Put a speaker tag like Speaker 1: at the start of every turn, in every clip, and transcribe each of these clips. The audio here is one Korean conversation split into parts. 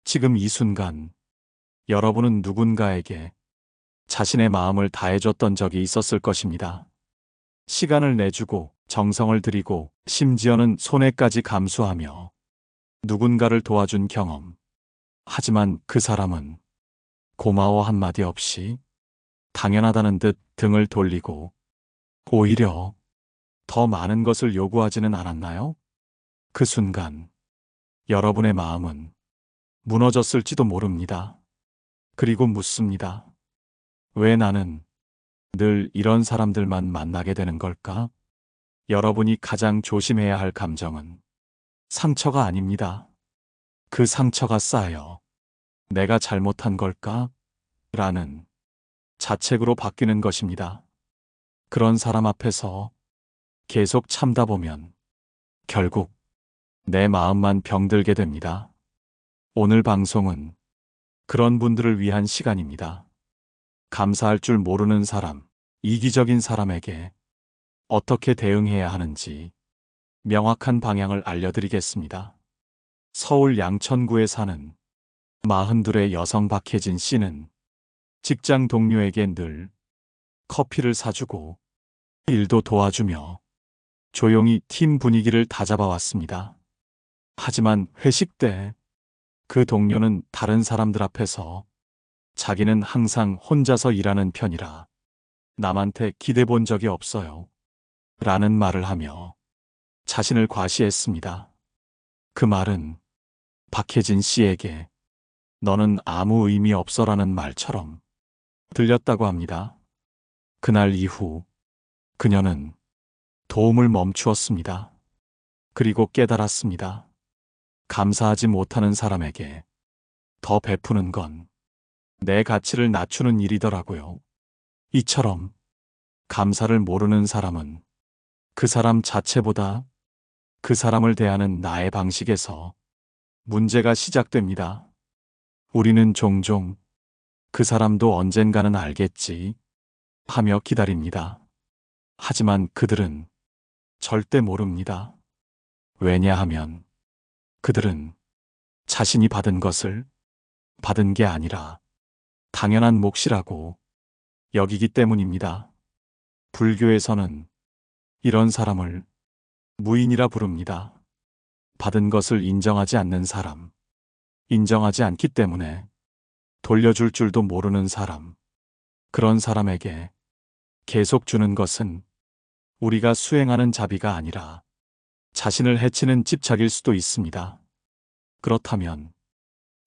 Speaker 1: 지금 이 순간 여러분은 누군가에게 자신의 마음을 다해줬던 적이 있었을 것입니다. 시간을 내주고 정성을 들이고 심지어는 손해까지 감수하며 누군가를 도와준 경험. 하지만 그 사람은 고마워 한마디 없이 당연하다는 듯 등을 돌리고 오히려 더 많은 것을 요구하지는 않았나요? 그 순간 여러분의 마음은 무너졌을지도 모릅니다. 그리고 묻습니다. 왜 나는 늘 이런 사람들만 만나게 되는 걸까? 여러분이 가장 조심해야 할 감정은 상처가 아닙니다. 그 상처가 쌓여 내가 잘못한 걸까? 라는 자책으로 바뀌는 것입니다. 그런 사람 앞에서 계속 참다 보면 결국 내 마음만 병들게 됩니다. 오늘 방송은 그런 분들을 위한 시간입니다. 감사할 줄 모르는 사람, 이기적인 사람에게 어떻게 대응해야 하는지 명확한 방향을 알려드리겠습니다. 서울 양천구에 사는 42의 여성 박혜진 씨는 직장 동료에게 늘 커피를 사주고 일도 도와주며 조용히 팀 분위기를 다잡아왔습니다. 하지만 회식 때 그 동료는 다른 사람들 앞에서 자기는 항상 혼자서 일하는 편이라 남한테 기대 본 적이 없어요. 라는 말을 하며 자신을 과시했습니다. 그 말은 박혜진 씨에게 너는 아무 의미 없어라는 말처럼 들렸다고 합니다. 그날 이후 그녀는 도움을 멈추었습니다. 그리고 깨달았습니다. 감사하지 못하는 사람에게 더 베푸는 건 내 가치를 낮추는 일이더라고요. 이처럼 감사를 모르는 사람은 그 사람 자체보다 그 사람을 대하는 나의 방식에서 문제가 시작됩니다. 우리는 종종 그 사람도 언젠가는 알겠지 하며 기다립니다. 하지만 그들은 절대 모릅니다. 왜냐하면 그들은 자신이 받은 것을 받은 게 아니라 당연한 몫이라고 여기기 때문입니다. 불교에서는 이런 사람을 무인이라 부릅니다. 받은 것을 인정하지 않는 사람, 인정하지 않기 때문에 돌려줄 줄도 모르는 사람, 그런 사람에게 계속 주는 것은 우리가 수행하는 자비가 아니라 자신을 해치는 집착일 수도 있습니다. 그렇다면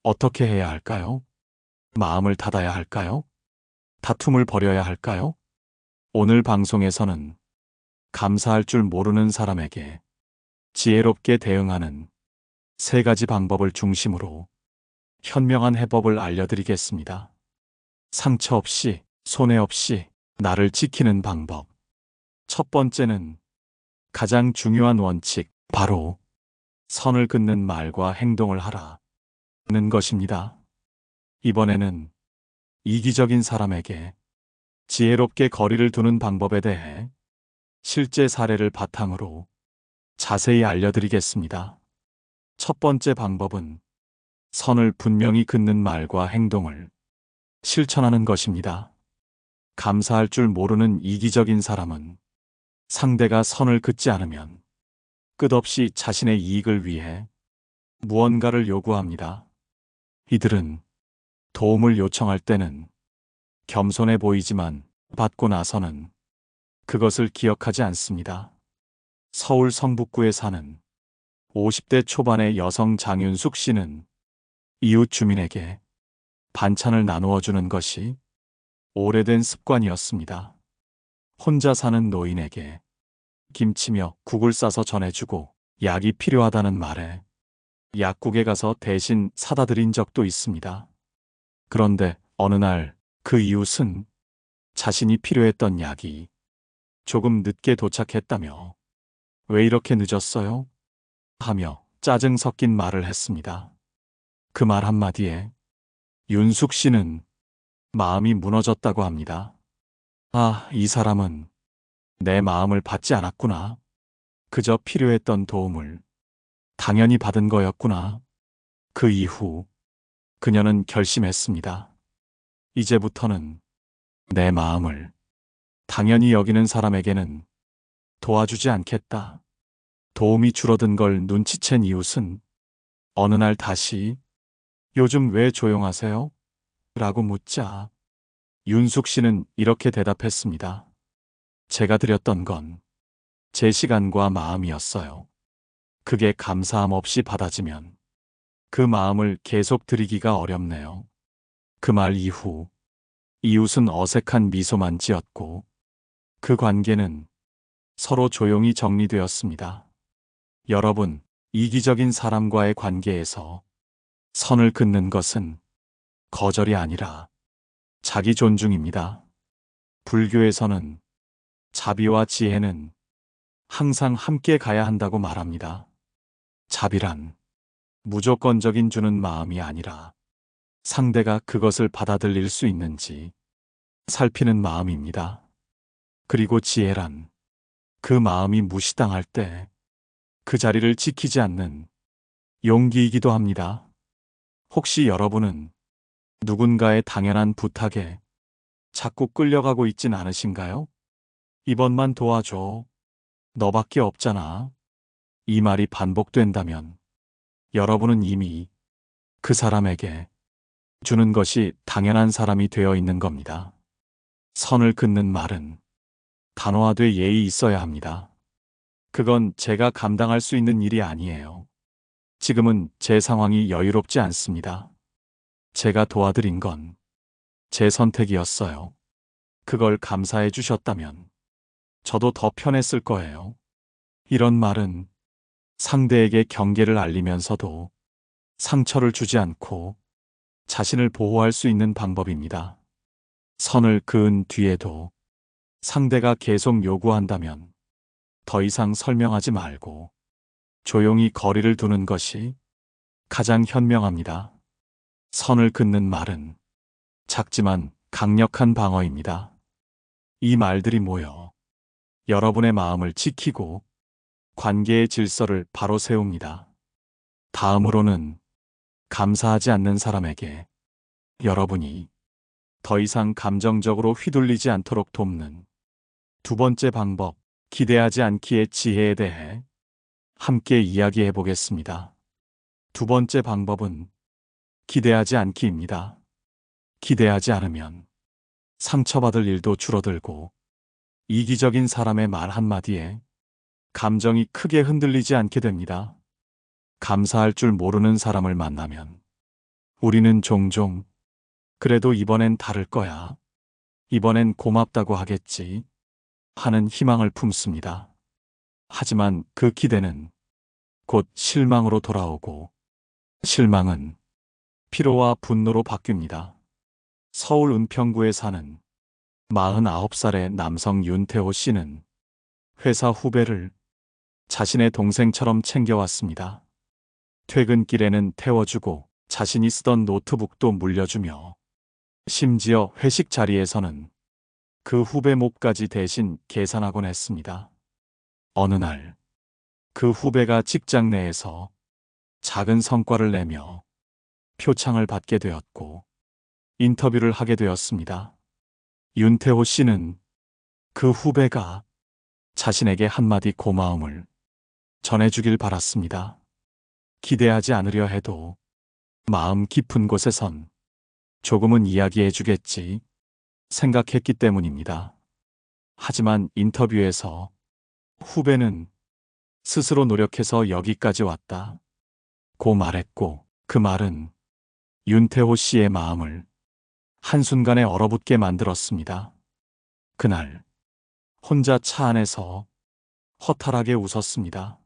Speaker 1: 어떻게 해야 할까요? 마음을 닫아야 할까요? 다툼을 벌여야 할까요? 오늘 방송에서는 감사할 줄 모르는 사람에게 지혜롭게 대응하는 3가지 방법을 중심으로 현명한 해법을 알려드리겠습니다. 상처 없이, 손해 없이 나를 지키는 방법. 첫 번째는 가장 중요한 원칙, 바로 선을 긋는 말과 행동을 하라는 것입니다. 이번에는 이기적인 사람에게 지혜롭게 거리를 두는 방법에 대해 실제 사례를 바탕으로 자세히 알려드리겠습니다. 첫 번째 방법은 선을 분명히 긋는 말과 행동을 실천하는 것입니다. 감사할 줄 모르는 이기적인 사람은 상대가 선을 긋지 않으면 끝없이 자신의 이익을 위해 무언가를 요구합니다. 이들은 도움을 요청할 때는 겸손해 보이지만 받고 나서는 그것을 기억하지 않습니다. 서울 성북구에 사는 50대 초반의 여성 장윤숙 씨는 이웃 주민에게 반찬을 나누어 주는 것이 오래된 습관이었습니다. 혼자 사는 노인에게 김치며 국을 싸서 전해주고 약이 필요하다는 말에 약국에 가서 대신 사다 드린 적도 있습니다. 그런데 어느 날 그 이웃은 자신이 필요했던 약이 조금 늦게 도착했다며 왜 이렇게 늦었어요? 하며 짜증 섞인 말을 했습니다. 그 말 한마디에 윤숙 씨는 마음이 무너졌다고 합니다. 아, 이 사람은 내 마음을 받지 않았구나. 그저 필요했던 도움을 당연히 받은 거였구나. 그 이후 그녀는 결심했습니다. 이제부터는 내 마음을 당연히 여기는 사람에게는 도와주지 않겠다. 도움이 줄어든 걸 눈치챈 이웃은 어느 날 다시 요즘 왜 조용하세요? 라고 묻자 윤숙 씨는 이렇게 대답했습니다. 제가 드렸던 건 제 시간과 마음이었어요. 그게 감사함 없이 받아지면 그 마음을 계속 드리기가 어렵네요. 그 말 이후 이웃은 어색한 미소만 지었고 그 관계는 서로 조용히 정리되었습니다. 여러분, 이기적인 사람과의 관계에서 선을 긋는 것은 거절이 아니라 자기 존중입니다. 불교에서는 자비와 지혜는 항상 함께 가야 한다고 말합니다. 자비란 무조건적인 주는 마음이 아니라 상대가 그것을 받아들일 수 있는지 살피는 마음입니다. 그리고 지혜란 그 마음이 무시당할 때 그 자리를 지키지 않는 용기이기도 합니다. 혹시 여러분은 누군가의 당연한 부탁에 자꾸 끌려가고 있진 않으신가요? 이번만 도와줘. 너밖에 없잖아. 이 말이 반복된다면 여러분은 이미 그 사람에게 주는 것이 당연한 사람이 되어 있는 겁니다. 선을 긋는 말은 단호하되 예의 있어야 합니다. 그건 제가 감당할 수 있는 일이 아니에요. 지금은 제 상황이 여유롭지 않습니다. 제가 도와드린 건 제 선택이었어요. 그걸 감사해 주셨다면 저도 더 편했을 거예요. 이런 말은 상대에게 경계를 알리면서도 상처를 주지 않고 자신을 보호할 수 있는 방법입니다. 선을 그은 뒤에도 상대가 계속 요구한다면 더 이상 설명하지 말고 조용히 거리를 두는 것이 가장 현명합니다. 선을 긋는 말은 작지만 강력한 방어입니다. 이 말들이 모여 여러분의 마음을 지키고 관계의 질서를 바로 세웁니다. 다음으로는 감사하지 않는 사람에게 여러분이 더 이상 감정적으로 휘둘리지 않도록 돕는 두 번째 방법, 기대하지 않기의 지혜에 대해 함께 이야기해 보겠습니다. 두 번째 방법은 기대하지 않기입니다. 기대하지 않으면 상처받을 일도 줄어들고 이기적인 사람의 말 한마디에 감정이 크게 흔들리지 않게 됩니다. 감사할 줄 모르는 사람을 만나면 우리는 종종 그래도 이번엔 다를 거야. 이번엔 고맙다고 하겠지. 하는 희망을 품습니다. 하지만 그 기대는 곧 실망으로 돌아오고 실망은 피로와 분노로 바뀝니다. 서울 은평구에 사는 49살의 남성 윤태호 씨는 회사 후배를 자신의 동생처럼 챙겨왔습니다. 퇴근길에는 태워주고 자신이 쓰던 노트북도 물려주며 심지어 회식 자리에서는 그 후배 몫까지 대신 계산하곤 했습니다. 어느 날 그 후배가 직장 내에서 작은 성과를 내며 표창을 받게 되었고 인터뷰를 하게 되었습니다. 윤태호 씨는 그 후배가 자신에게 한마디 고마움을 전해주길 바랐습니다. 기대하지 않으려 해도 마음 깊은 곳에선 조금은 이야기해주겠지 생각했기 때문입니다. 하지만 인터뷰에서 후배는 스스로 노력해서 여기까지 왔다 고 말했고 그 말은 윤태호 씨의 마음을 한순간에 얼어붙게 만들었습니다. 그날 혼자 차 안에서 허탈하게 웃었습니다.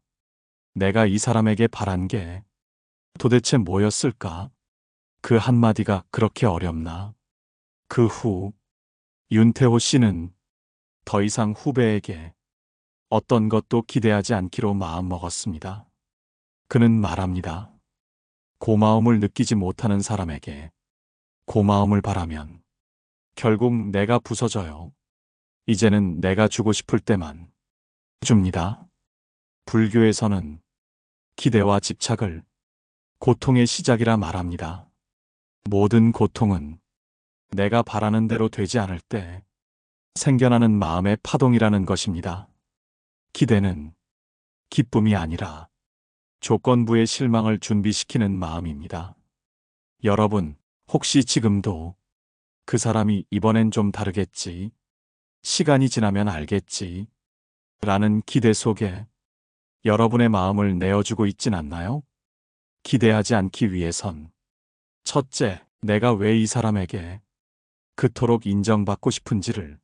Speaker 1: 내가 이 사람에게 바란 게 도대체 뭐였을까? 그 한마디가 그렇게 어렵나? 그 후 윤태호 씨는 더 이상 후배에게 어떤 것도 기대하지 않기로 마음먹었습니다. 그는 말합니다. 고마움을 느끼지 못하는 사람에게 고마움을 바라면 결국 내가 부서져요. 이제는 내가 주고 싶을 때만 줍니다. 불교에서는 기대와 집착을 고통의 시작이라 말합니다. 모든 고통은 내가 바라는 대로 되지 않을 때 생겨나는 마음의 파동이라는 것입니다. 기대는 기쁨이 아니라 조건부의 실망을 준비시키는 마음입니다. 여러분, 혹시 지금도 그 사람이 이번엔 좀 다르겠지, 시간이 지나면 알겠지, 라는 기대 속에 여러분의 마음을 내어주고 있진 않나요? 기대하지 않기 위해선 첫째, 내가 왜 이 사람에게 그토록 인정받고 싶은지를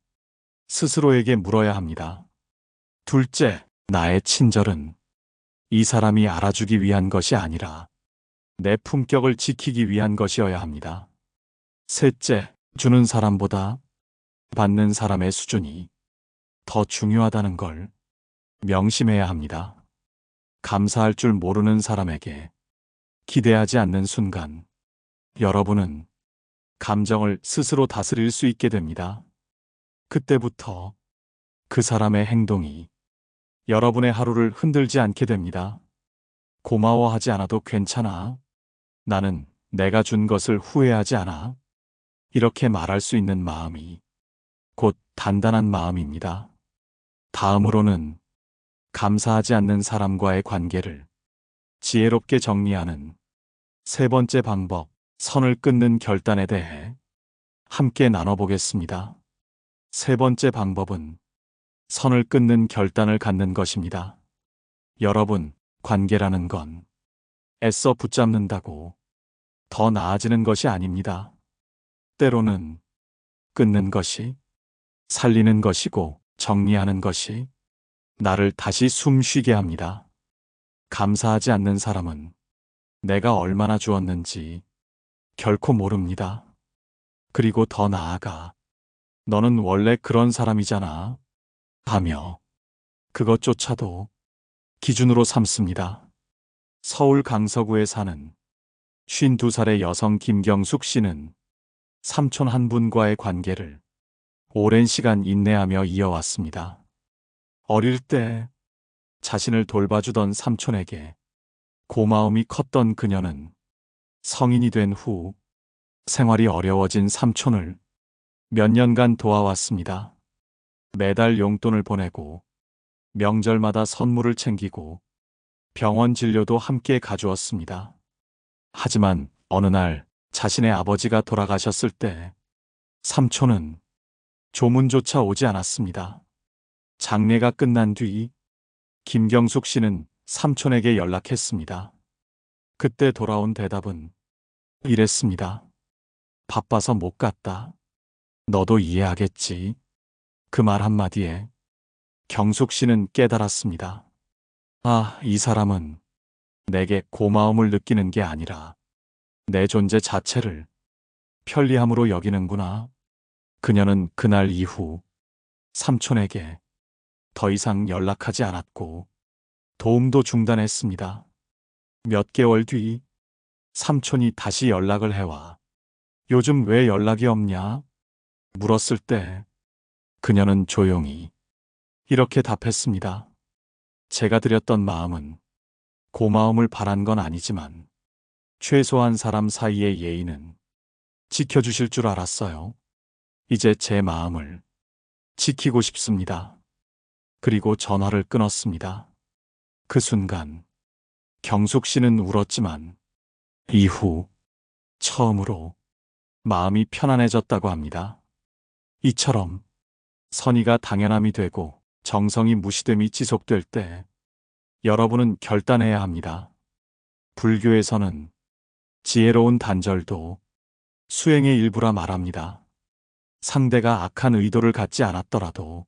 Speaker 1: 스스로에게 물어야 합니다. 둘째, 나의 친절은 이 사람이 알아주기 위한 것이 아니라 내 품격을 지키기 위한 것이어야 합니다. 셋째, 주는 사람보다 받는 사람의 수준이 더 중요하다는 걸 명심해야 합니다. 감사할 줄 모르는 사람에게 기대하지 않는 순간 여러분은 감정을 스스로 다스릴 수 있게 됩니다. 그때부터 그 사람의 행동이 여러분의 하루를 흔들지 않게 됩니다. 고마워하지 않아도 괜찮아. 나는 내가 준 것을 후회하지 않아. 이렇게 말할 수 있는 마음이 곧 단단한 마음입니다. 다음으로는 감사하지 않는 사람과의 관계를 지혜롭게 정리하는 세 번째 방법, 선을 끊는 결단에 대해 함께 나눠보겠습니다. 세 번째 방법은 선을 끊는 결단을 갖는 것입니다. 여러분, 관계라는 건 애써 붙잡는다고 더 나아지는 것이 아닙니다. 때로는 끊는 것이, 살리는 것이고 정리하는 것이 나를 다시 숨 쉬게 합니다. 감사하지 않는 사람은 내가 얼마나 주었는지 결코 모릅니다. 그리고 더 나아가 너는 원래 그런 사람이잖아 하며 그것조차도 기준으로 삼습니다. 서울 강서구에 사는 52살의 여성 김경숙 씨는 삼촌 한 분과의 관계를 오랜 시간 인내하며 이어왔습니다. 어릴 때 자신을 돌봐주던 삼촌에게 고마움이 컸던 그녀는 성인이 된 후 생활이 어려워진 삼촌을 몇 년간 도와왔습니다. 매달 용돈을 보내고 명절마다 선물을 챙기고 병원 진료도 함께 가주었습니다. 하지만 어느 날 자신의 아버지가 돌아가셨을 때 삼촌은 조문조차 오지 않았습니다. 장례가 끝난 뒤 김경숙 씨는 삼촌에게 연락했습니다. 그때 돌아온 대답은 이랬습니다. 바빠서 못 갔다. 너도 이해하겠지. 그 말 한마디에 경숙 씨는 깨달았습니다. 아, 이 사람은 내게 고마움을 느끼는 게 아니라 내 존재 자체를 편리함으로 여기는구나. 그녀는 그날 이후 삼촌에게 더 이상 연락하지 않았고 도움도 중단했습니다. 몇 개월 뒤 삼촌이 다시 연락을 해와 요즘 왜 연락이 없냐? 물었을 때 그녀는 조용히 이렇게 답했습니다. 제가 드렸던 마음은 고마움을 바란 건 아니지만 최소한 사람 사이의 예의는 지켜주실 줄 알았어요. 이제 제 마음을 지키고 싶습니다. 그리고 전화를 끊었습니다. 그 순간 경숙 씨는 울었지만 이후 처음으로 마음이 편안해졌다고 합니다. 이처럼 선의가 당연함이 되고 정성이 무시됨이 지속될 때 여러분은 결단해야 합니다. 불교에서는 지혜로운 단절도 수행의 일부라 말합니다. 상대가 악한 의도를 갖지 않았더라도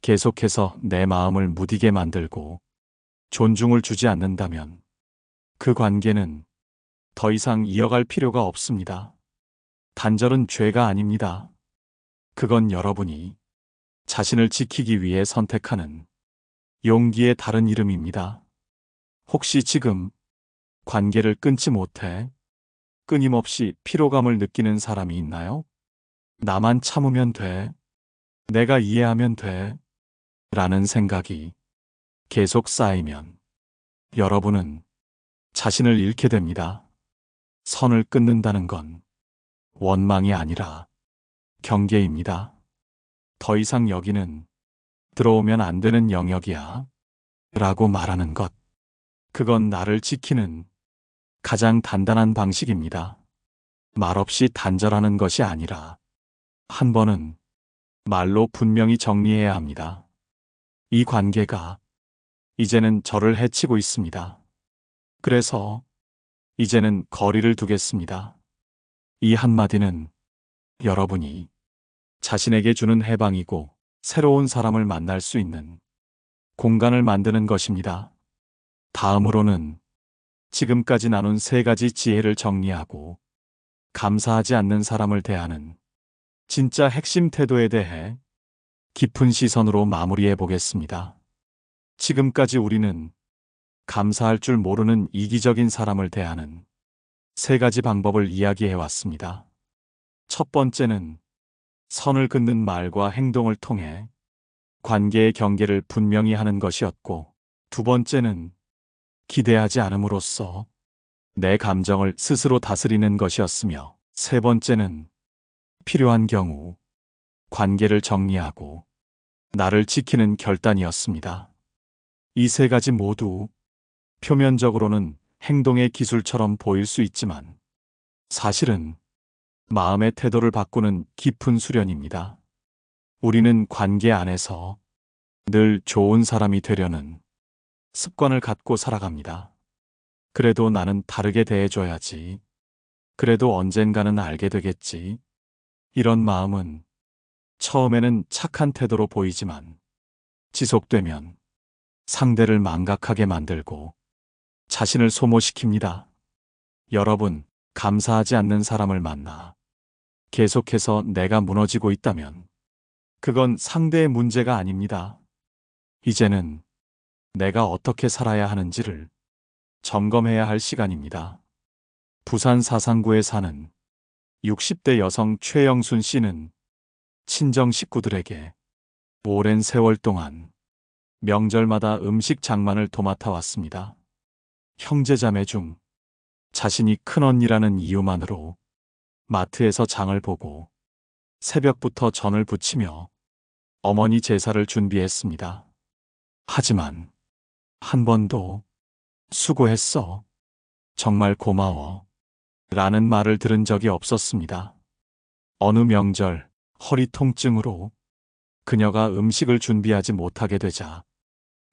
Speaker 1: 계속해서 내 마음을 무디게 만들고 존중을 주지 않는다면 그 관계는 더 이상 이어갈 필요가 없습니다. 단절은 죄가 아닙니다. 그건 여러분이 자신을 지키기 위해 선택하는 용기의 다른 이름입니다. 혹시 지금 관계를 끊지 못해 끊임없이 피로감을 느끼는 사람이 있나요? 나만 참으면 돼. 내가 이해하면 돼. 라는 생각이 계속 쌓이면 여러분은 자신을 잃게 됩니다. 선을 끊는다는 건 원망이 아니라 경계입니다. 더 이상 여기는 들어오면 안 되는 영역이야. 라고 말하는 것. 그건 나를 지키는 가장 단단한 방식입니다. 말없이 단절하는 것이 아니라 한 번은 말로 분명히 정리해야 합니다. 이 관계가 이제는 저를 해치고 있습니다. 그래서 이제는 거리를 두겠습니다. 이 한마디는 여러분이 자신에게 주는 해방이고 새로운 사람을 만날 수 있는 공간을 만드는 것입니다. 다음으로는 지금까지 나눈 3가지 지혜를 정리하고 감사하지 않는 사람을 대하는 진짜 핵심 태도에 대해 깊은 시선으로 마무리해 보겠습니다. 지금까지 우리는 감사할 줄 모르는 이기적인 사람을 대하는 3가지 방법을 이야기해 왔습니다. 첫 번째는 선을 긋는 말과 행동을 통해 관계의 경계를 분명히 하는 것이었고, 두 번째는 기대하지 않음으로써 내 감정을 스스로 다스리는 것이었으며, 세 번째는 필요한 경우 관계를 정리하고 나를 지키는 결단이었습니다. 이 3가지 모두 표면적으로는 행동의 기술처럼 보일 수 있지만 사실은 마음의 태도를 바꾸는 깊은 수련입니다. 우리는 관계 안에서 늘 좋은 사람이 되려는 습관을 갖고 살아갑니다. 그래도 나는 다르게 대해줘야지. 그래도 언젠가는 알게 되겠지. 이런 마음은 처음에는 착한 태도로 보이지만 지속되면 상대를 망각하게 만들고 자신을 소모시킵니다. 여러분, 감사하지 않는 사람을 만나 계속해서 내가 무너지고 있다면 그건 상대의 문제가 아닙니다. 이제는 내가 어떻게 살아야 하는지를 점검해야 할 시간입니다. 부산 사상구에 사는 60대 여성 최영순 씨는 친정 식구들에게 오랜 세월 동안 명절마다 음식 장만을 도맡아 왔습니다. 형제자매 중 자신이 큰언니라는 이유만으로 마트에서 장을 보고 새벽부터 전을 부치며 어머니 제사를 준비했습니다. 하지만 한 번도 수고했어, 정말 고마워 라는 말을 들은 적이 없었습니다. 어느 명절 허리 통증으로 그녀가 음식을 준비하지 못하게 되자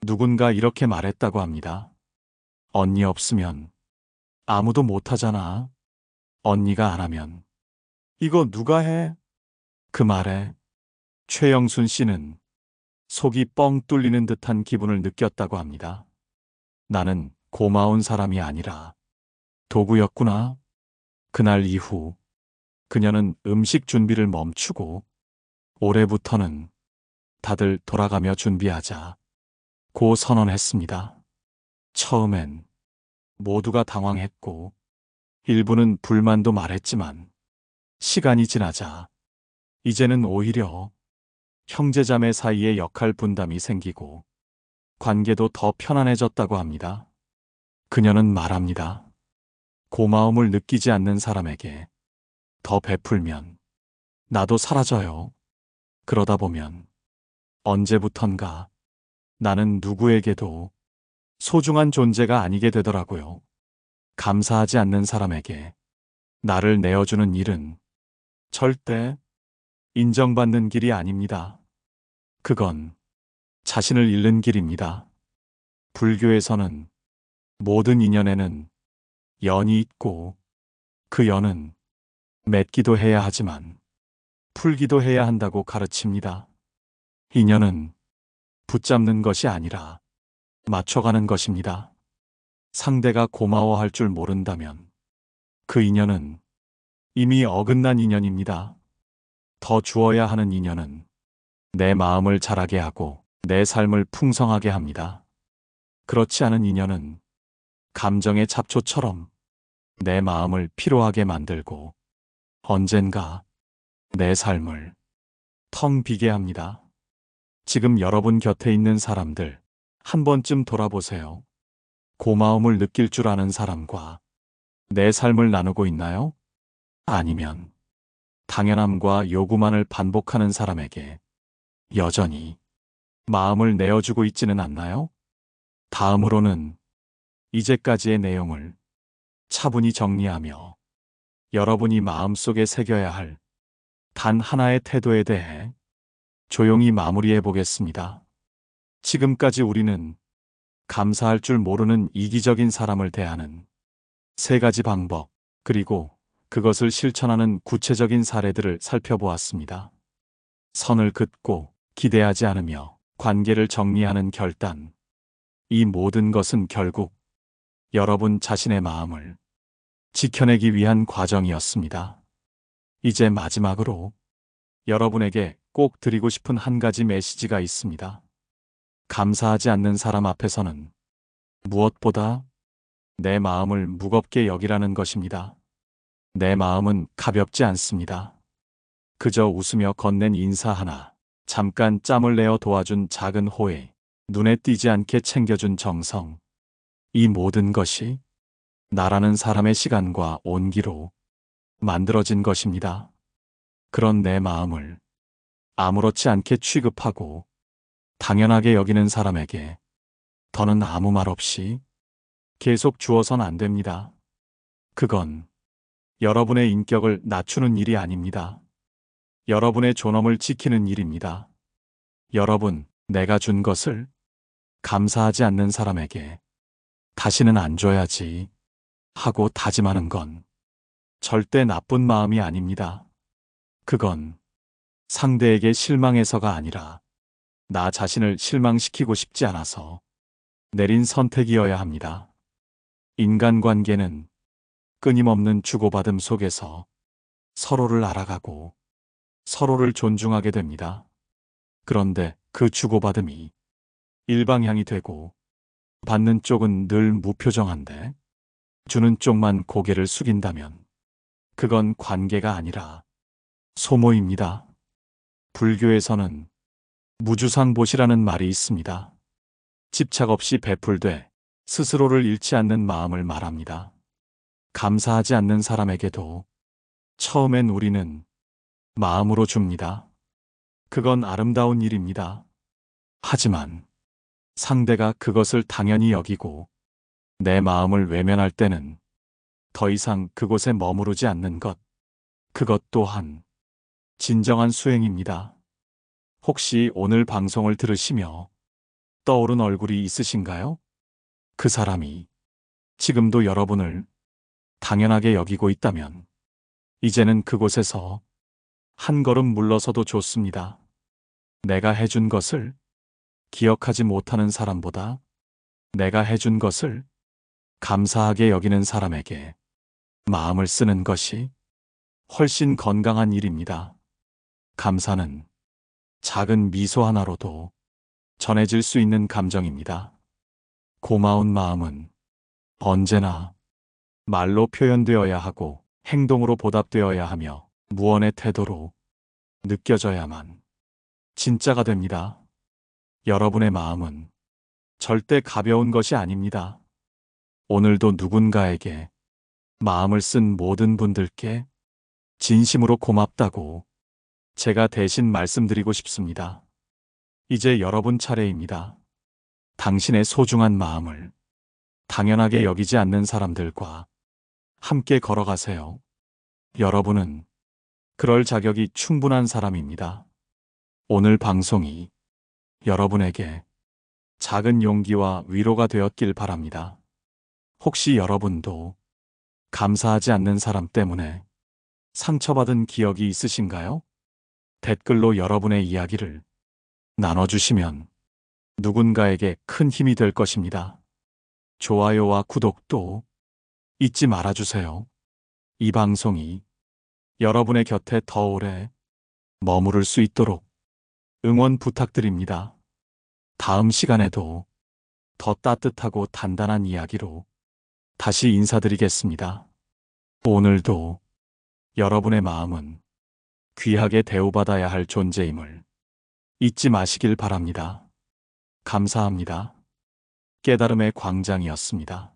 Speaker 1: 누군가 이렇게 말했다고 합니다. 언니 없으면 아무도 못하잖아. 언니가 안 하면 이거 누가 해? 그 말에 최영순 씨는 속이 뻥 뚫리는 듯한 기분을 느꼈다고 합니다. 나는 고마운 사람이 아니라 도구였구나. 그날 이후 그녀는 음식 준비를 멈추고 올해부터는 다들 돌아가며 준비하자 고 선언했습니다. 처음엔 모두가 당황했고 일부는 불만도 말했지만 시간이 지나자 이제는 오히려 형제자매 사이에 역할 분담이 생기고 관계도 더 편안해졌다고 합니다. 그녀는 말합니다. 고마움을 느끼지 않는 사람에게 더 베풀면 나도 사라져요. 그러다 보면 언제부턴가 나는 누구에게도 소중한 존재가 아니게 되더라고요. 감사하지 않는 사람에게 나를 내어주는 일은 절대 인정받는 길이 아닙니다. 그건 자신을 잃는 길입니다. 불교에서는 모든 인연에는 연이 있고 그 연은 맺기도 해야 하지만 풀기도 해야 한다고 가르칩니다. 인연은 붙잡는 것이 아니라 맞춰가는 것입니다. 상대가 고마워할 줄 모른다면 그 인연은 이미 어긋난 인연입니다. 더 주어야 하는 인연은 내 마음을 자라게 하고 내 삶을 풍성하게 합니다. 그렇지 않은 인연은 감정의 잡초처럼 내 마음을 피로하게 만들고 언젠가 내 삶을 텅 비게 합니다. 지금 여러분 곁에 있는 사람들 한 번쯤 돌아보세요. 고마움을 느낄 줄 아는 사람과 내 삶을 나누고 있나요? 아니면 당연함과 요구만을 반복하는 사람에게 여전히 마음을 내어주고 있지는 않나요? 다음으로는 이제까지의 내용을 차분히 정리하며 여러분이 마음속에 새겨야 할 단 하나의 태도에 대해 조용히 마무리해 보겠습니다. 지금까지 우리는 감사할 줄 모르는 이기적인 사람을 대하는 세 가지 방법, 그리고 그것을 실천하는 구체적인 사례들을 살펴보았습니다. 선을 긋고 기대하지 않으며 관계를 정리하는 결단. 이 모든 것은 결국 여러분 자신의 마음을 지켜내기 위한 과정이었습니다. 이제 마지막으로 여러분에게 꼭 드리고 싶은 한 가지 메시지가 있습니다. 감사하지 않는 사람 앞에서는 무엇보다 내 마음을 무겁게 여기라는 것입니다. 내 마음은 가볍지 않습니다. 그저 웃으며 건넨 인사 하나, 잠깐 짬을 내어 도와준 작은 호의, 눈에 띄지 않게 챙겨준 정성. 이 모든 것이 나라는 사람의 시간과 온기로 만들어진 것입니다. 그런 내 마음을 아무렇지 않게 취급하고 당연하게 여기는 사람에게 더는 아무 말 없이 계속 주어선 안 됩니다. 그건 여러분의 인격을 낮추는 일이 아닙니다. 여러분의 존엄을 지키는 일입니다. 여러분, 내가 준 것을 감사하지 않는 사람에게 다시는 안 줘야지 하고 다짐하는 건 절대 나쁜 마음이 아닙니다. 그건 상대에게 실망해서가 아니라 나 자신을 실망시키고 싶지 않아서 내린 선택이어야 합니다. 인간관계는 끊임없는 주고받음 속에서 서로를 알아가고 서로를 존중하게 됩니다. 그런데 그 주고받음이 일방향이 되고 받는 쪽은 늘 무표정한데 주는 쪽만 고개를 숙인다면 그건 관계가 아니라 소모입니다. 불교에서는 무주상보시라는 말이 있습니다. 집착 없이 베풀되 스스로를 잃지 않는 마음을 말합니다. 감사하지 않는 사람에게도 처음엔 우리는 마음으로 줍니다. 그건 아름다운 일입니다. 하지만 상대가 그것을 당연히 여기고 내 마음을 외면할 때는 더 이상 그곳에 머무르지 않는 것, 그것 또한 진정한 수행입니다. 혹시 오늘 방송을 들으시며 떠오른 얼굴이 있으신가요? 그 사람이 지금도 여러분을 당연하게 여기고 있다면 이제는 그곳에서 한 걸음 물러서도 좋습니다. 내가 해준 것을 기억하지 못하는 사람보다 내가 해준 것을 감사하게 여기는 사람에게 마음을 쓰는 것이 훨씬 건강한 일입니다. 감사는 작은 미소 하나로도 전해질 수 있는 감정입니다. 고마운 마음은 언제나 말로 표현되어야 하고 행동으로 보답되어야 하며 무언의 태도로 느껴져야만 진짜가 됩니다. 여러분의 마음은 절대 가벼운 것이 아닙니다. 오늘도 누군가에게 마음을 쓴 모든 분들께 진심으로 고맙다고 제가 대신 말씀드리고 싶습니다. 이제 여러분 차례입니다. 당신의 소중한 마음을 당연하게 여기지 않는 사람들과 함께 걸어가세요. 여러분은 그럴 자격이 충분한 사람입니다. 오늘 방송이 여러분에게 작은 용기와 위로가 되었길 바랍니다. 혹시 여러분도 감사하지 않는 사람 때문에 상처받은 기억이 있으신가요? 댓글로 여러분의 이야기를 나눠주시면 누군가에게 큰 힘이 될 것입니다. 좋아요와 구독도 잊지 말아주세요. 이 방송이 여러분의 곁에 더 오래 머무를 수 있도록 응원 부탁드립니다. 다음 시간에도 더 따뜻하고 단단한 이야기로 다시 인사드리겠습니다. 오늘도 여러분의 마음은 귀하게 대우받아야 할 존재임을 잊지 마시길 바랍니다. 감사합니다. 깨달음의 광장이었습니다.